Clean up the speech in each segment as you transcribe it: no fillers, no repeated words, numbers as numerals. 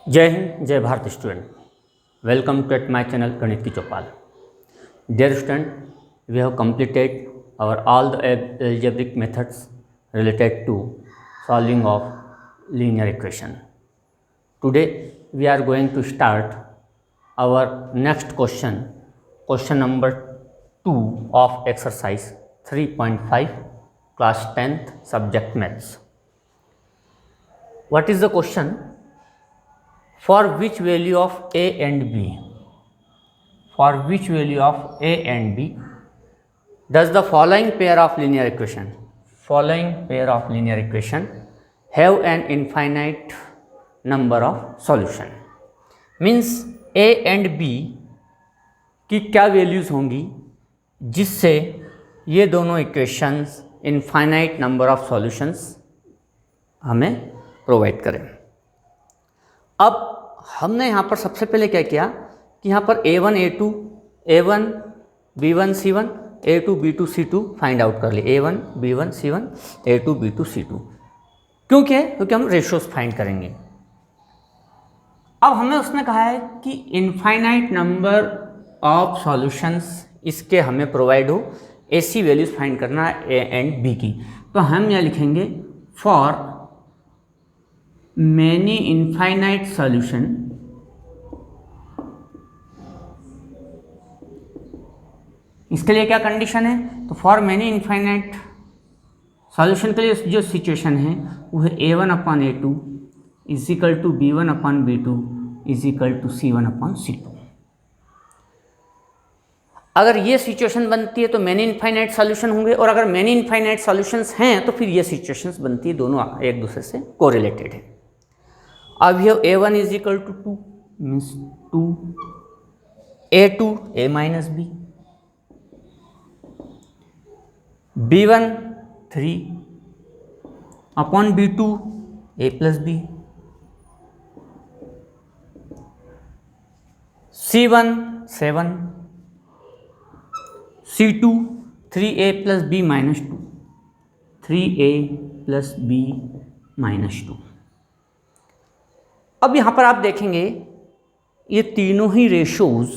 जय हिंद, जय Bharat student. Welcome to at my channel गणित की चौपाल। Dear student, we have completed all the algebraic methods related to solving of linear equation. Today we are going to start our next question, question number 2 of exercise 3.5, class 10th, subject maths. What is the question? For which value of a and b, does the following pair of linear equation have an infinite number of solution? Means a and b की क्या values होंगी जिससे ये दोनों equations infinite number of solutions हमें provide करें। अब हमने यहाँ पर सबसे पहले क्या किया कि यहाँ पर a1 a2 a1 b1 c1 a2 b2 c2 find out कर लिए। a1 b1 c1 a2 b2 c2 क्योंकि हम रेशियोज फाइंड करेंगे। अब हमें उसने कहा है कि इनफाइनाइट नंबर ऑफ सॉल्यूशंस इसके हमें प्रोवाइड हो, ऐसी वैल्यूज फाइंड करना ए एंड बी की। तो हम यहाँ लिखेंगे फॉर many infinite solution इसके लिए क्या कंडीशन है? तो फॉर मैनी इनफाइनाइट सॉल्यूशन के लिए जो सिचुएशन है वो है a1 upon a2 is equal to b1 upon b2 is equal to c1 upon c2। अगर ये सिचुएशन बनती है तो मैनी इनफाइनाइट सॉल्यूशन होंगे, और अगर मैनी इनफाइनाइट सॉल्यूशंस हैं तो फिर ये सिचुएशंस बनती है, दोनों एक दूसरे से कोरिलेटेड है। अब ये a1 is equal to 2 means 2 a2 a minus b, b1 3 upon b2 a plus b, c1 7 c2 3a plus b minus 2 3a plus b minus 2। अब यहाँ पर आप देखेंगे ये तीनों ही रेशोज़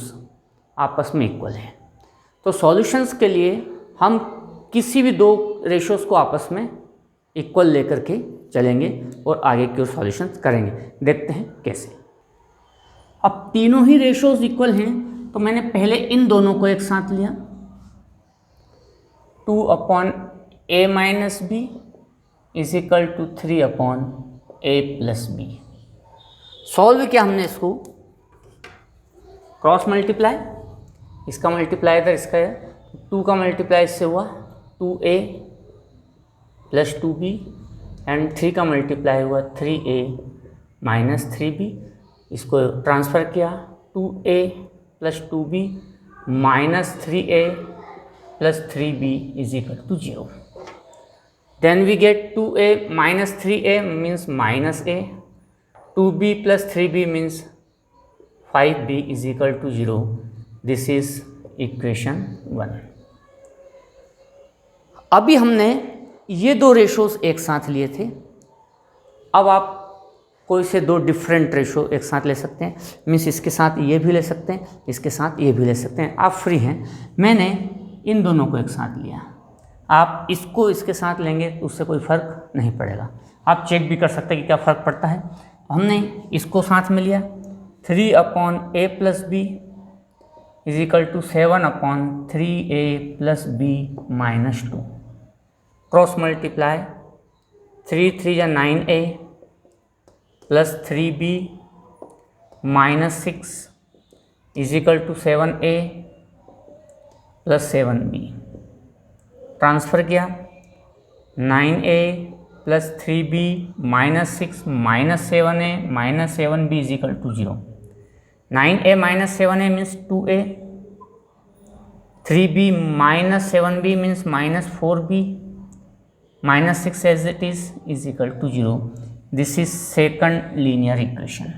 आपस में इक्वल हैं, तो सॉल्यूशंस के लिए हम किसी भी दो रेशोज़ को आपस में इक्वल लेकर के चलेंगे और आगे की ओर सॉल्यूशंस करेंगे। देखते हैं कैसे। अब तीनों ही रेशोज़ इक्वल हैं तो मैंने पहले इन दोनों को एक साथ लिया, 2 upon a minus b is equal to 3 upon a plus b. Solve किया हमने इसको, क्रॉस मल्टीप्लाई, इसका मल्टीप्लाई इधर इसका है, 2 का मल्टीप्लाई इससे हुआ 2a प्लस 2b एंड 3 का मल्टीप्लाई हुआ 3a माइनस 3b। इसको ट्रांसफ़र किया 2a plus 2b minus 3a plus 3b is equal to 0। Then we get 2a minus 3a means minus a, 2b plus 3b means 5b is equal to 0. This is equation 1. अभी हमने ये दो ratios एक साथ लिए थे, अब आप कोई से दो डिफरेंट रेशो एक साथ ले सकते हैं। मीन्स इसके साथ ये भी ले सकते हैं, इसके साथ ये भी ले सकते हैं, आप फ्री हैं। मैंने इन दोनों को एक साथ लिया, आप इसको इसके साथ लेंगे तो उससे कोई फ़र्क नहीं पड़ेगा। आप चेक भी कर सकते हैं कि क्या फ़र्क पड़ता है। हमने इसको साथ में लिया, 3 upon a plus b is equal to 7 upon 3a plus b minus 2। Cross multiply 3 3 या 9a plus 3b minus 6 is equal to 7a plus 7b। Transfer किया 9a plus 3b minus 6 minus 7a minus 7b is equal to 0। 9a minus 7a means 2a, 3b minus 7b means minus 4b, minus 6 as it is equal to 0। This is second linear equation.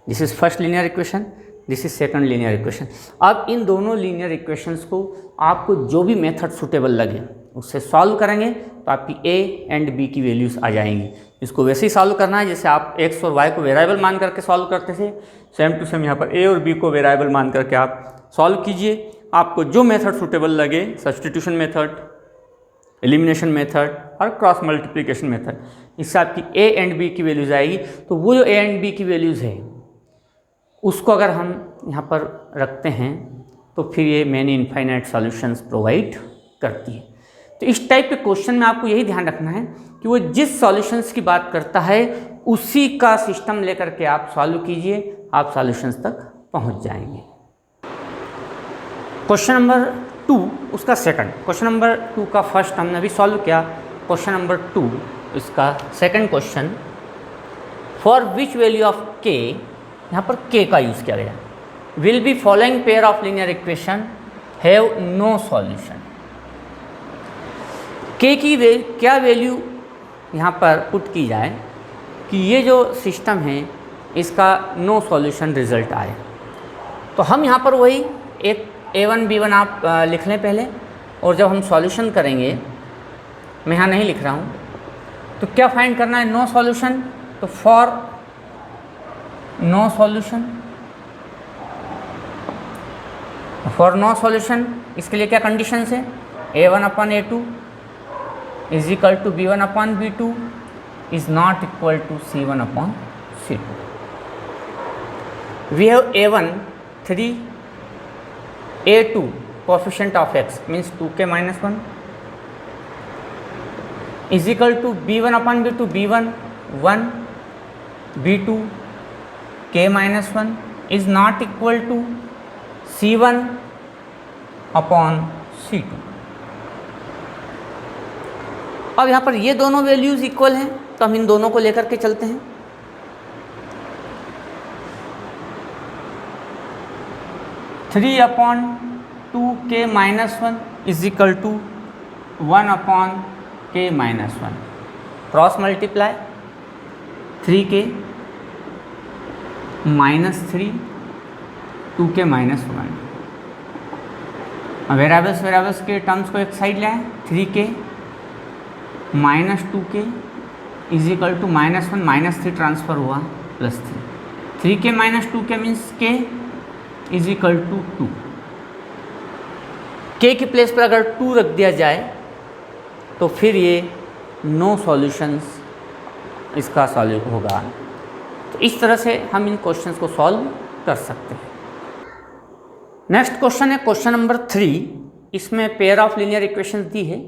This is first linear equation, this is second linear equation. अब इन दोनों linear equations को आपको जो भी method suitable लगे उससे solve करेंगे तो आपकी ए एंड बी की वैल्यूज़ आ जाएंगी। इसको वैसे ही सॉल्व करना है जैसे आप x और y को वेरिएबल मान करके सॉल्व करते थे। सेम टू सेम यहाँ पर a और b को वेरिएबल मान करके आप सॉल्व कीजिए। आपको जो मेथड सूटेबल लगे, सब्स्टिट्यूशन मेथड, एलिमिनेशन मेथड और क्रॉस मल्टीप्लिकेशन मेथड, इससे आपकी a एंड b की वैल्यूज़ आएगी। तो वो जो a एंड b की वैल्यूज़ है उसको अगर हम यहाँ पर रखते हैं तो फिर ये मैनी इनफाइनाइट सॉल्यूशंस प्रोवाइड करती है। तो इस टाइप के क्वेश्चन में आपको यही ध्यान रखना है कि वो जिस सॉल्यूशंस की बात करता है उसी का सिस्टम लेकर के आप सॉल्व कीजिए, आप सॉल्यूशंस तक पहुंच जाएंगे। क्वेश्चन नंबर 2 उसका सेकंड, क्वेश्चन नंबर 2 का फर्स्ट हमने अभी सॉल्व किया। क्वेश्चन नंबर 2 इसका second question, for which value of k, यहाँ पर k का यूज़ किया गया, will be following pair of linear equation have no solution. k की क्या वैल्यू यहाँ पर पुट की जाए कि ये जो सिस्टम है इसका नो सॉल्यूशन रिजल्ट आए। तो हम यहाँ पर वही एक a1 b1 आप लिख लें पहले, और जब हम सॉल्यूशन करेंगे, मैं यहाँ नहीं लिख रहा हूँ, तो क्या फाइंड करना है, नो सॉल्यूशन। तो for no solution, for no solution इसके लिए क्या कंडीशंस है, a1/a2 is equal to b1/b2 is not equal to c1/c2। We have a1 3, a2 coefficient of x means 2k - 1 is equal to b1/b2 b1 1, b2 k - 1 is not equal to c1/c2। अब यहाँ पर ये दोनों values equal हैं तो हम इन दोनों को लेकर के चलते हैं। Three upon 2k - 1 is equal to 1/k - 1, cross multiply 3k -3 2k - 1। Variables के टर्म्स को एक साइड लाएं, 3k -2k is equal to -1 -3 transfer हुआ +3, 3k - 2k means k is equal to 2। k की प्लेस पर अगर 2 रख दिया जाए तो फिर ये नो सॉल्यूशंस इसका सॉल्व होगा। तो इस तरह से हम इन क्वेश्चंस को सॉल्व कर सकते हैं। नेक्स्ट क्वेश्चन है क्वेश्चन नंबर 3। इसमें पेयर ऑफ लीनियर इक्वेशंस दी है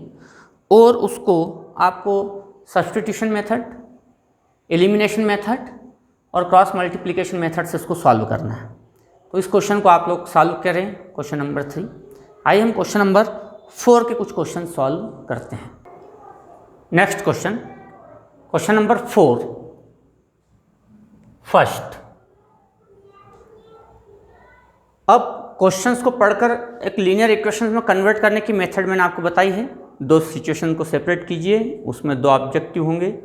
और उसको आपको सब्स्टिट्यूशन मेथड, एलिमिनेशन मेथड और क्रॉस मल्टीप्लिकेशन मेथड से इसको सॉल्व करना है। तो इस क्वेश्चन को आप लोग सॉल्व करें, क्वेश्चन नंबर 3। आइए हम क्वेश्चन नंबर 4 के कुछ क्वेश्चन सॉल्व करते हैं। Next question, question number 4 first. अब क्वेश्चंस को पढ़कर एक लीनियर इक्वेशंस में कन्वर्ट करने की मेथड मैंने आपको बताई है। दो सिचुएशन को सेपरेट कीजिए, उसमें दो ऑब्जेक्टिव होंगे,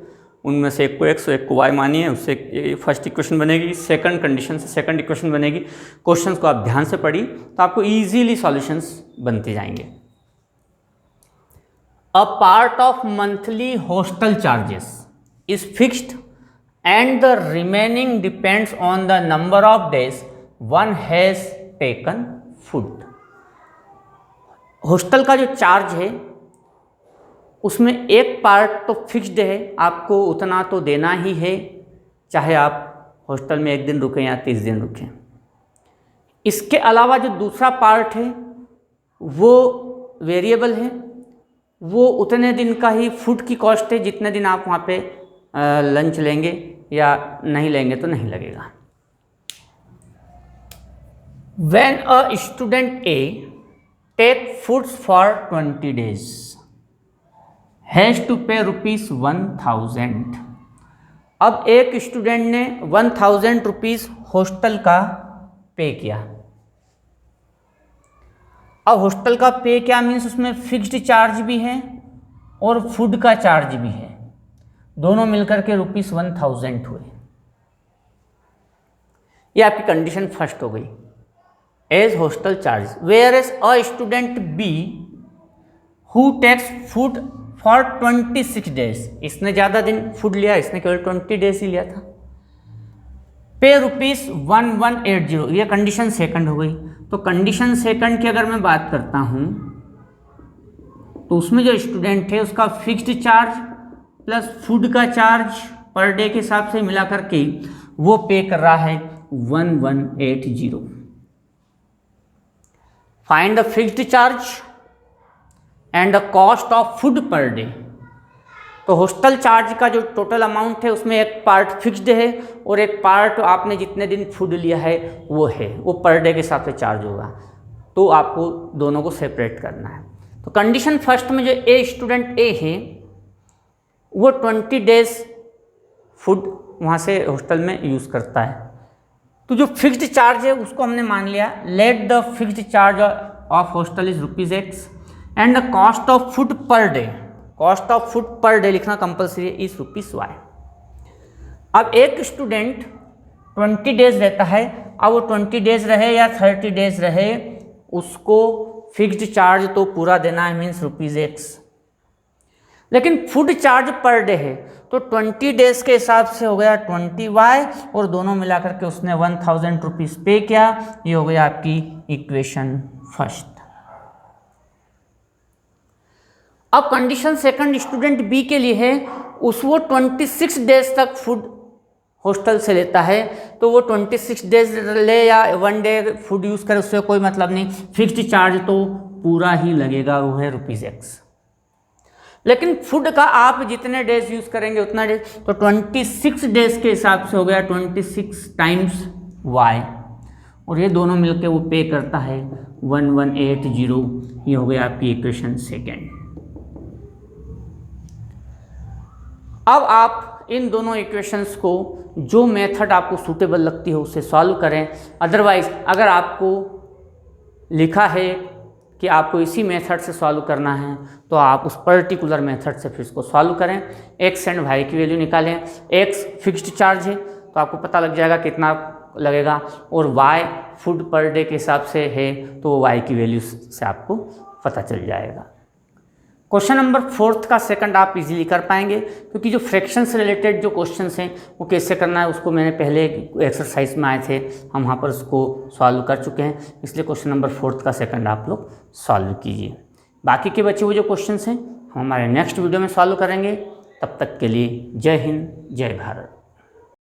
उनमें से एक को x और एक को y मानिए, उससे फर्स्ट इक्वेशन बनेगी, सेकंड कंडीशन से सेकंड इक्वेशन बनेगी। क्वेश्चंस को आप ध्यान से पढ़िए तो आपको इजीली सॉल्यूशंस बनते जाएंगे। A part of monthly hostel charges is fixed and the remaining depends on the number of days one has taken food. Hostel का जो चार्ज है उसमें एक पार्ट तो फिक्स्ड है, आपको उतना तो देना ही है, चाहे आप हॉस्टल में 1 दिन रुकें या 30 दिन रुकें। इसके अलावा जो दूसरा पार्ट है वो वेरिएबल है, वो उतने दिन का ही फूड की कॉस्ट है जितने दिन आप वहाँ पे लंच लेंगे या नहीं लेंगे तो नहीं लगेगा। When a student A take foods for 20 days has to pay ₹1000। अब एक स्टूडेंट ने 1000 रुपीज़ हॉस्टल का पे किया। अब हॉस्टल का पे क्या मीन्स उसमें फिक्स्ड चार्ज भी है और फूड का चार्ज भी है, दोनों मिलकर के ₹1000 हुए। ये आपकी कंडीशन फर्स्ट हो गई as hostel charge. Whereas a student B who takes food for 26 days, इसने ज़्यादा दिन फूड लिया, इसने केवल 20 डेज ही लिया था। पे ₹1180, ये कंडीशन सेकंड हो गई। तो कंडीशन सेकंड की अगर मैं बात करता हूँ तो उसमें जो स्टूडेंट है उसका फिक्स्ड चार्ज प्लस फूड का चार्ज पर डे के हिसाब से मिला करके वो पे कर रहा है 1180। Find the fixed charge and the cost of food per day. तो हॉस्टल चार्ज का जो टोटल अमाउंट है उसमें एक पार्ट फिक्स्ड है और एक पार्ट आपने जितने दिन फूड लिया है वो पर डे के हिसाब से चार्ज होगा। तो आपको दोनों को सेपरेट करना है। तो कंडीशन फर्स्ट में जो स्टूडेंट ए है वो 20 डेज फूड वहाँ से हॉस्टल में यूज़ करता है। तो जो फिक्स्ड चार्ज है उसको हमने मान लिया, let the fixed charge of hostel is ₹X and the cost of food per day, cost of food per day लिखना कंपलसरी है, इज ₹Y। अब एक स्टूडेंट 20 डेज रहता है, अब वो 20 डेज रहे या 30 डेज रहे उसको फिक्स्ड चार्ज तो पूरा देना है, मीन्स ₹X। लेकिन फूड चार्ज पर डे है तो 20 डेज के हिसाब से हो गया 20Y और दोनों मिलाकर के उसने ₹1000 पे किया। ये हो गया आपकी इक्वेशन फर्स्ट। अब कंडीशन सेकंड स्टूडेंट बी के लिए है, वो 26 डेज तक फूड हॉस्टल से लेता है। तो वो 26 डेज ले या 1 डे फूड यूज़ करे उससे कोई मतलब नहीं, फिक्स्ड चार्ज तो पूरा ही लगेगा, वो है ₹X। लेकिन फूड का आप जितने डेज यूज़ करेंगे उतना डेज, तो 26 डेज के हिसाब से हो गया 26 टाइम्स Y और ये दोनों मिलके वो पे करता है 1180। ये हो गया आपकी इक्वेशन सेकेंड। अब आप इन दोनों इक्वेशंस को जो मेथड आपको सूटेबल लगती है उससे सॉल्व करें। अदरवाइज अगर आपको लिखा है कि आपको इसी मेथड से सॉल्व करना है तो आप उस पर्टिकुलर मेथड से फिर इसको सॉल्व करें। x एंड y की वैल्यू निकालें। x फिक्स्ड चार्ज है तो आपको पता लग जाएगा कितना लगेगा, और y फूड पर डे के हिसाब से है तो y की वैल्यू से आपको पता चल जाएगा। क्वेश्चन नंबर 4 का सेकंड आप इजीली कर पाएंगे क्योंकि जो फ्रैक्शन से रिलेटेड जो क्वेश्चंस हैं वो कैसे करना है उसको मैंने पहले एक्सरसाइज में आए थे, हम वहाँ पर उसको सॉल्व कर चुके हैं। इसलिए क्वेश्चन नंबर 4 का सेकंड आप लोग सॉल्व कीजिए। बाकी के बचे हुए जो क्वेश्चंस हैं हम हमारे नेक्स्ट वीडियो में सॉल्व करेंगे। तब तक के लिए जय हिंद, जय भारत।